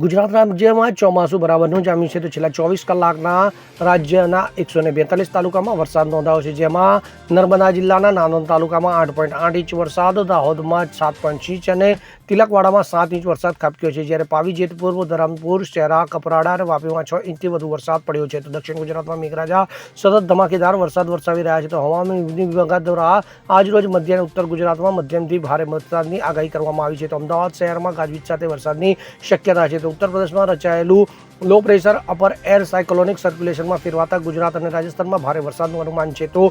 ગુજરાત રાજ્યમાં ચોમાસું બરાબરનું જામ્યું છે તો છેલ્લા 24 કલાકના રાજ્યના 142 તાલુકામાં વરસાદ નોંધાયો છે, જેમાં નર્મદા જિલ્લાના નાંદોદ તાલુકામાં 8.8 ઇંચ વરસાદ, દાહોદમાં 7.6 ઇંચ અને તિલકવાડામાં 7 ઇંચ વરસાદ ખાબક્યો છે, જ્યારે પાવી, જેતપુર, ધરમપુર, શહેરા, કપરાડા અને વાપીમાં 6 ઇંચથી વધુ વરસાદ પડ્યો છે. તો દક્ષિણ ગુજરાતમાં મેઘરાજા સતત ધમાકેદાર વરસાદ વરસાવી રહ્યા છે. તો હવામાન વિભાગ દ્વારા આજરોજ મધ્ય અને ઉત્તર ગુજરાતમાં મધ્યમથી ભારે વરસાદની આગાહી કરવામાં આવી છે. તો અમદાવાદ શહેરમાં ગાજવીજ સાથે વરસાદની શક્યતા છે. તો ઉત્તર પ્રદેશમાં રચાયેલું low pressure upper air cyclonic સર્ક્યુલેશનમાં ફેરવાતા ગુજરાત અને રાજસ્થાનમાં ભારે વરસાદનું અનુમાન છે. તો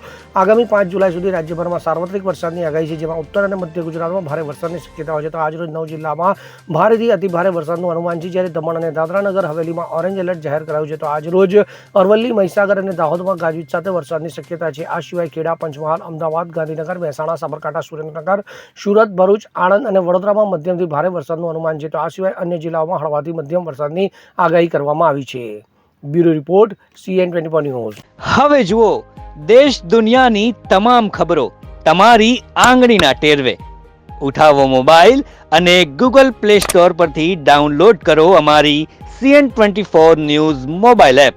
આગામી 5 જુલાઈ સુધી રાજ્યભરમાં સાર્વત્રિક વરસાદની આગાહી છે, જેમાં ઉત્તર અને મધ્ય ગુજરાતમાં ભારે વરસાદની શક્યતાઓ છે. તો આજરોજ 9 જિલ્લામાં ભારેથી અતિભારે વરસાદનું અનુમાન છે, જ્યારે દમણ અને દાદરાનગર હવેલીમાં ઓરેન્જ એલર્ટ જાહેર કરાયું છે. તો આજરોજ અરવલ્લી, મહીસાગર અને દાહોદમાં ગાજવીજ સાથે વરસાદની શક્યતા છે. આ સિવાય ખેડા, પંચમહાલ, અમદાવાદ, ગાંધીનગર, મહેસાણા, સાબરકાંઠા, સુરેન્દ્રનગર, સુરત, ભરૂચ, આણંદ અને વડોદરામાં મધ્યમથી ભારે વરસાદનું અનુમાન છે. તો આ સિવાય અન્ય જિલ્લાઓમાં હળવાથી મધ્યમ વરસાદની આગાહી કરવામાં આવી છે. Bureau report, CN24 news. હવે જુઓ દેશ દુનિયાની તમામ ખબરો તમારી આંગળીના ટેરવે. ઉઠાવો મોબાઈલ અને Google Play Store પરથી ડાઉનલોડ કરો અમારી CN24 ન્યૂઝ મોબાઈલ એપ.